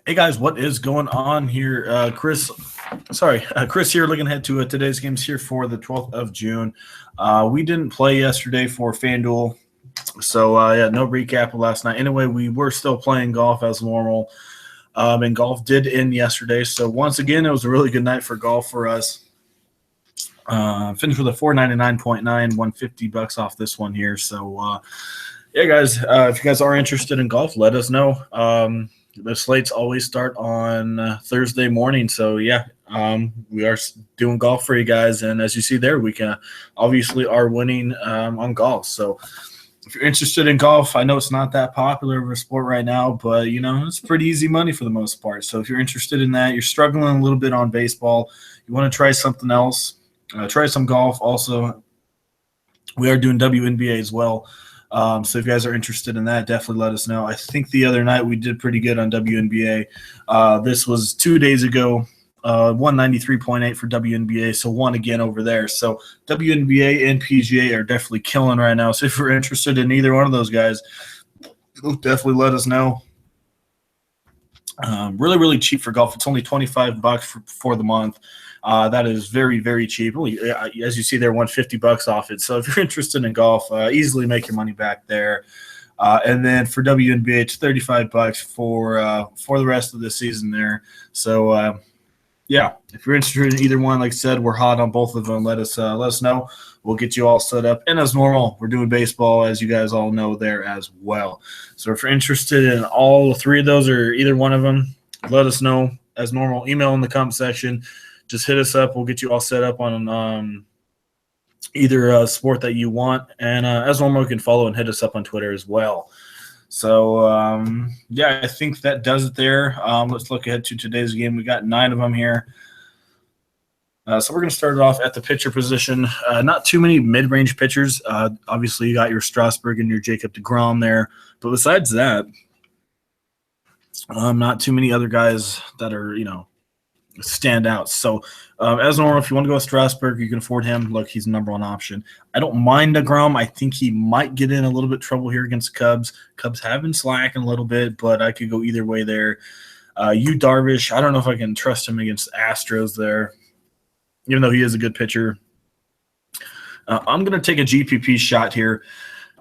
Hey guys, what is going on here? Chris here looking ahead to today's games here for the 12th of June. We didn't play yesterday for Fanduel, so yeah, no recap of last night. Anyway, we were still playing golf as normal, and golf did end yesterday. So once again, it was a really good night for golf for us. Finished with a 499.9, $150 off this one here. So yeah, guys, if you guys are interested in golf, let us know. The slates always start on Thursday morning, so yeah, we are doing golf for you guys. And as you see there, we can obviously are winning on golf. So if you're interested in golf, I know it's not that popular of a sport right now, but it's pretty easy money for the most part. So if you're interested in that, you're struggling a little bit on baseball, you want to try something else, try some golf. Also, we are doing WNBA as well. So if you guys are interested in that, definitely let us know. I think the other night we did pretty good on WNBA. This was 2 days ago, 193.8 for WNBA, so one again over there. So WNBA and PGA are definitely killing right now. So if you're interested in either one of those guys, definitely let us know. Really, really cheap for golf. It's only $25 for the month. That is very, very cheap. As you see there, $150 off it. So if you're interested in golf, easily make your money back there. And then for WNBA, it's $35 for the rest of the season there. So yeah, if you're interested in either one, like I said, we're hot on both of them. Let us know. We'll get you all set up. And as normal, we're doing baseball, as you guys all know, there as well. So if you're interested in all three of those or either one of them, let us know. As normal, email in the comment section. Just hit us up. We'll get you all set up on either sport that you want. And as normal, you can follow and hit us up on Twitter as well. So, yeah, I think that does it there. Let's look ahead to today's game. We got 9 of them here. So we're going to start it off at the pitcher position. Not too many mid-range pitchers. Obviously, you got your Strasburg and your Jacob deGrom there. But besides that, not too many other guys that are, stand out. So as normal, if you want to go with Strasburg, you can afford him. Look, he's the number one option. I don't mind deGrom. I think he might get in a little bit trouble here against the Cubs. Cubs have been slacking a little bit, but I could go either way there. Darvish, I don't know if I can trust him against Astros there, even though he is a good pitcher. I'm going to take a GPP shot here.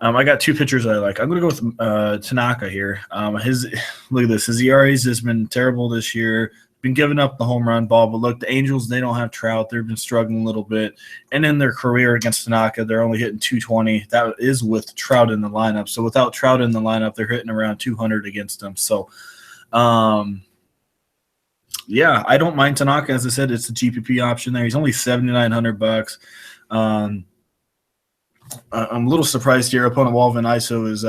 I got 2 pitchers I like. I'm going to go with Tanaka here. Look at this. His ERAs has been terrible this year. Been giving up the home run ball, but look, the Angels, they don't have Trout. They've been struggling a little bit. And in their career against Tanaka, they're only hitting 220. That is with Trout in the lineup. So without Trout in the lineup, they're hitting around 200 against them. So, yeah, I don't mind Tanaka. As I said, it's a GPP option there. He's only $7,900. I'm a little surprised here. Opponent Walvin ISO is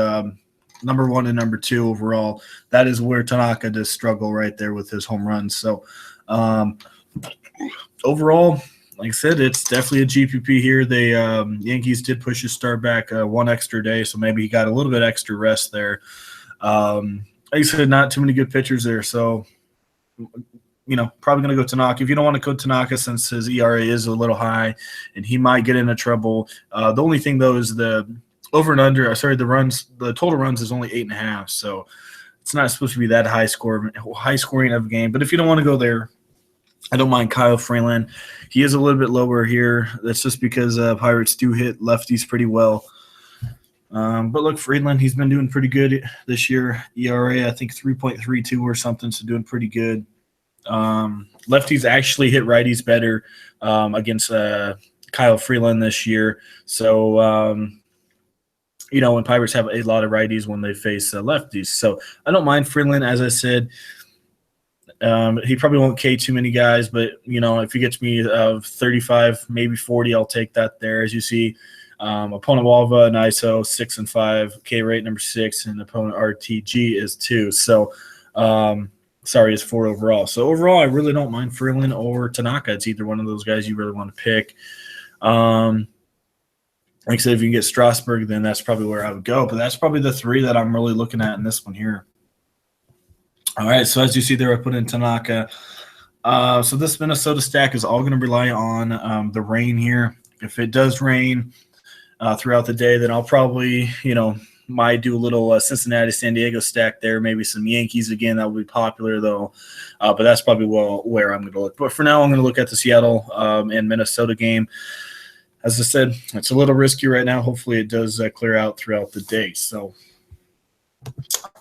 number 1 and number 2 overall. That is where Tanaka does struggle right there with his home runs. So overall, like I said, it's definitely a GPP here. They Yankees did push his start back 1 extra day, so maybe he got a little bit extra rest there. Like I said, not too many good pitchers there, so probably going to go Tanaka. If you don't want to go Tanaka, since his ERA is a little high and he might get into trouble. The only thing, though, is the over and under. The total runs is only 8.5, so it's not supposed to be that high scoring of a game. But if you don't want to go there, I don't mind Kyle Freeland. He is a little bit lower here. That's just because Pirates do hit lefties pretty well. But look, Freeland, he's been doing pretty good this year. ERA, I think 3.32 or something, so doing pretty good. Lefties actually hit righties better against Kyle Freeland this year. So, when Pirates have a lot of righties when they face lefties. So I don't mind Freeland, as I said. He probably won't K too many guys, but, if he gets me 35, maybe 40, I'll take that there. As you see, opponent Walva and ISO 6 and 5, K rate number 6, and opponent RTG is 2. So, is 4 overall. So overall, I really don't mind Freeland or Tanaka. It's either one of those guys you really want to pick. Like I said, if you can get Strasburg, then that's probably where I would go. But that's probably the 3 that I'm really looking at in this one here. All right, so as you see there, I put in Tanaka. So this Minnesota stack is all going to rely on the rain here. If it does rain throughout the day, then I'll probably, might do a little Cincinnati, San Diego stack there. Maybe some Yankees again. That would be popular though. But that's probably where I'm going to look. But for now, I'm going to look at the Seattle and Minnesota game. As I said, it's a little risky right now. Hopefully, it does clear out throughout the day. So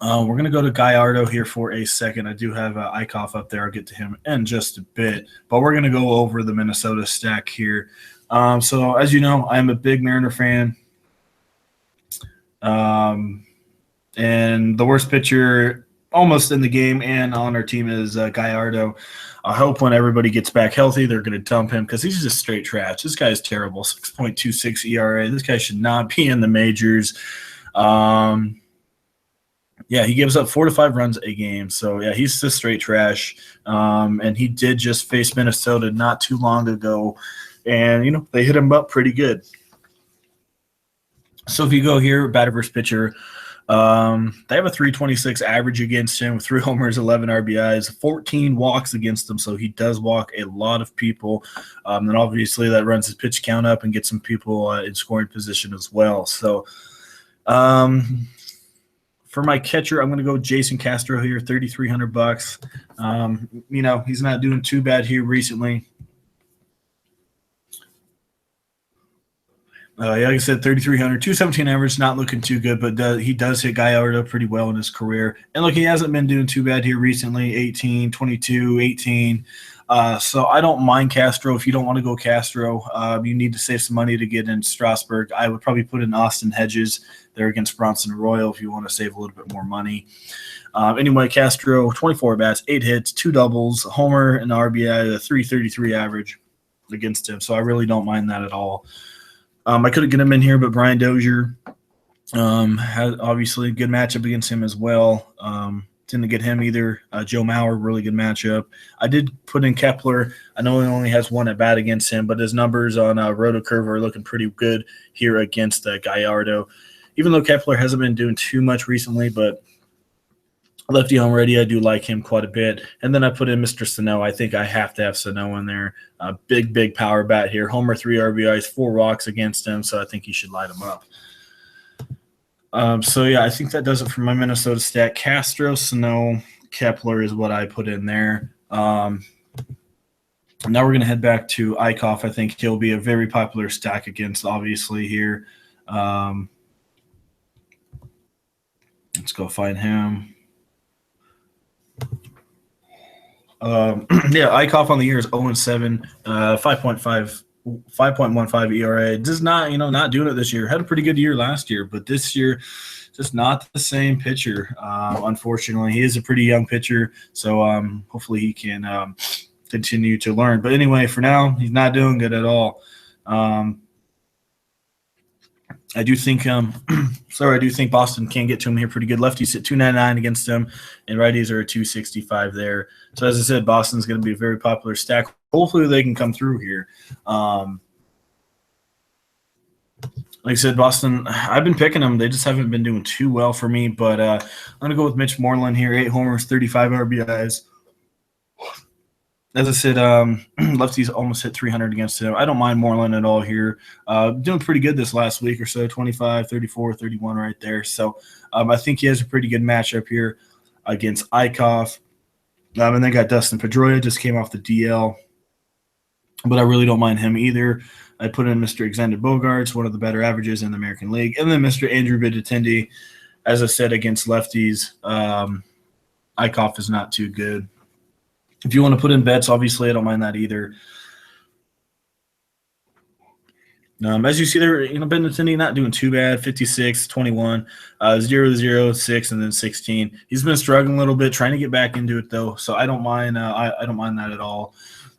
we're going to go to Gallardo here for a second. I do have Eichhoff up there. I'll get to him in just a bit. But we're going to go over the Minnesota stack here. So as you know, I'm a big Mariner fan. And the worst pitcher almost in the game and on our team is Gallardo. I hope when everybody gets back healthy, they're going to dump him because he's just straight trash. This guy is terrible, 6.26 ERA. This guy should not be in the majors. Yeah, he gives up 4 to 5 runs a game. So, yeah, he's just straight trash. And he did just face Minnesota not too long ago. And, they hit him up pretty good. So if you go here, batter versus pitcher, they have a 326 average against him with 3 homers, 11 RBIs, 14 walks against him. So he does walk a lot of people. And obviously that runs his pitch count up and gets some people in scoring position as well. So for my catcher, I'm going to go Jason Castro here, $3,300. He's not doing too bad here recently. Like I said, 3,300, 217 average, not looking too good, but he does hit Gallardo pretty well in his career. And look, he hasn't been doing too bad here recently, 18, 22, 18. So I don't mind Castro. If you don't want to go Castro, you need to save some money to get in Strasburg. I would probably put in Austin Hedges there against Bronson Arroyo if you want to save a little bit more money. Anyway, Castro, 24 bats, 8 hits, 2 doubles, homer, and RBI, a 333 average against him. So I really don't mind that at all. I couldn't get him in here, but Brian Dozier had obviously a good matchup against him as well. Didn't get him either. Joe Mauer, really good matchup. I did put in Kepler. I know he only has 1 at bat against him, but his numbers on RotoCurve are looking pretty good here against Gallardo. Even though Kepler hasn't been doing too much recently, but lefty home ready, I do like him quite a bit. And then I put in Mr. Sano. I think I have to have Sano in there. Big power bat here. Homer, 3 RBIs, 4 walks against him, so I think he should light him up. So, yeah, I think that does it for my Minnesota stack. Castro, Sano, Kepler is what I put in there. Now we're going to head back to Eichhoff. I think he'll be a very popular stack against, obviously, here. Let's go find him. Eichhoff on the year is 0-7, 5.15 ERA. Just not doing it this year. Had a pretty good year last year, but this year, just not the same pitcher. Unfortunately, he is a pretty young pitcher, so hopefully he can continue to learn. But anyway, for now, he's not doing good at all. I do think Boston can get to him here pretty good. Lefties at 299 against him, and righties are at 265 there. So as I said, Boston's going to be a very popular stack. Hopefully they can come through here. Like I said, Boston, I've been picking them. They just haven't been doing too well for me, but I'm going to go with Mitch Moreland here, 8 homers, 35 RBIs. As I said, lefties almost hit 300 against him. I don't mind Moreland at all here. Doing pretty good this last week or so, 25, 34, 31 right there. So I think he has a pretty good matchup here against Eichhoff. And then got Dustin Pedroia, just came off the DL. But I really don't mind him either. I put in Mr. Xander Bogaerts, one of the better averages in the American League. And then Mr. Andrew Benintendi, as I said, against lefties. Eichhoff is not too good. If you want to put in bets, obviously, I don't mind that either. As you see there, Benintendi not doing too bad, 56, 21, 0, 6, and then 16. He's been struggling a little bit, trying to get back into it, though, so I don't mind I don't mind that at all.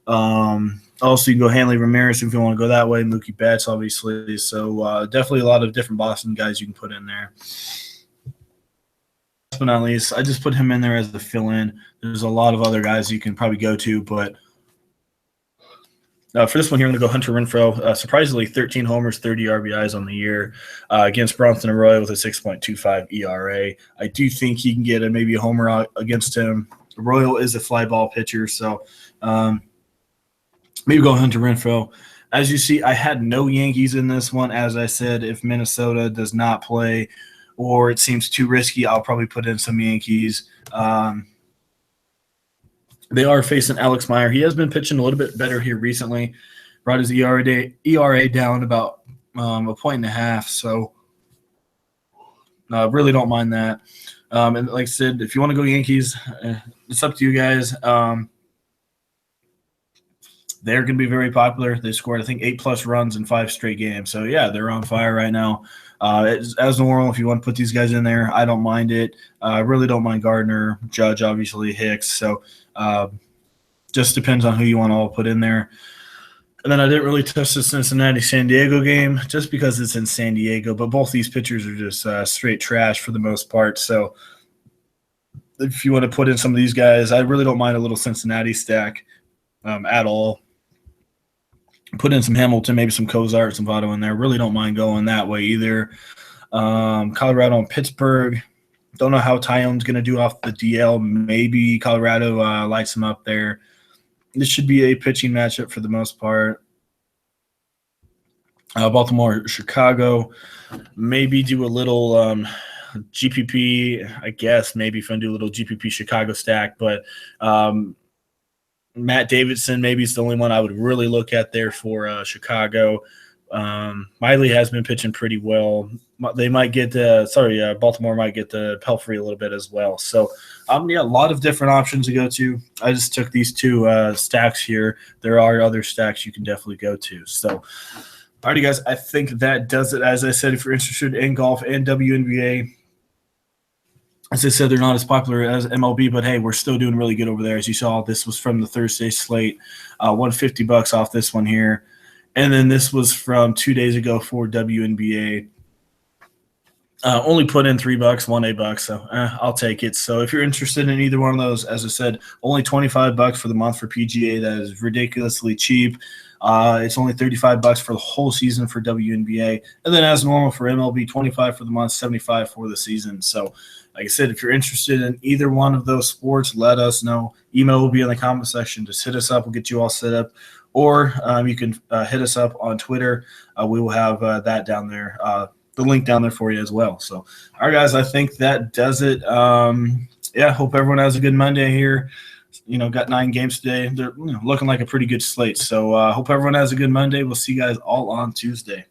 Also, you can go Hanley Ramirez if you want to go that way, Mookie Betts, obviously. So definitely a lot of different Boston guys you can put in there. Last but not least, I just put him in there as the fill-in. There's a lot of other guys you can probably go to, but for this one here, I'm going to go Hunter Renfroe. Surprisingly, 13 homers, 30 RBIs on the year against Bronson Arroyo with a 6.25 ERA. I do think he can get maybe a homer against him. Arroyo is a fly ball pitcher, so maybe go Hunter Renfroe. As you see, I had no Yankees in this one. As I said, if Minnesota does not play or it seems too risky, I'll probably put in some Yankees. They are facing Alex Meyer. He has been pitching a little bit better here recently. Brought his ERA down about 1.5. So really don't mind that. And like I said, if you want to go Yankees, it's up to you guys. They're going to be very popular. They scored, I think, 8+ runs in 5 straight games. So, yeah, they're on fire right now. As normal, if you want to put these guys in there, I don't mind it. I really don't mind Gardner, Judge, obviously, Hicks. So, just depends on who you want to all put in there. And then I didn't really touch the Cincinnati-San Diego game just because it's in San Diego. But both these pitchers are just straight trash for the most part. So, if you want to put in some of these guys, I really don't mind a little Cincinnati stack at all. Put in some Hamilton, maybe some Cozart, some Votto in there. Really don't mind going that way either. Colorado and Pittsburgh. Don't know how Tyone's going to do off the DL. Maybe Colorado lights him up there. This should be a pitching matchup for the most part. Baltimore, Chicago. Maybe do a little GPP, I guess. Maybe if I do a little GPP Chicago stack. But Matt Davidson maybe is the only one I would really look at there for Chicago. Miley has been pitching pretty well. They might get Baltimore might get the Pelfrey a little bit as well. So, a lot of different options to go to. I just took these 2 stacks here. There are other stacks you can definitely go to. So, alrighty, guys, I think that does it. As I said, if you're interested in golf and WNBA, as I said, they're not as popular as MLB, but hey, we're still doing really good over there. As you saw, this was from the Thursday slate, $150 off this one here. And then this was from 2 days ago for WNBA. Only put in $3, $1 so I'll take it. So if you're interested in either one of those, as I said, only $25 for the month for PGA. That is ridiculously cheap. It's only $35 for the whole season for WNBA. And then as normal for MLB, $25 for the month, $75 for the season. So like I said, if you're interested in either one of those sports, let us know. Email will be in the comment section. Just hit us up. We'll get you all set up. Or you can hit us up on Twitter. We will have that down there, the link down there for you as well. So, all right, guys, I think that does it. Hope everyone has a good Monday here. Got 9 games today. They're looking like a pretty good slate. So, hope everyone has a good Monday. We'll see you guys all on Tuesday.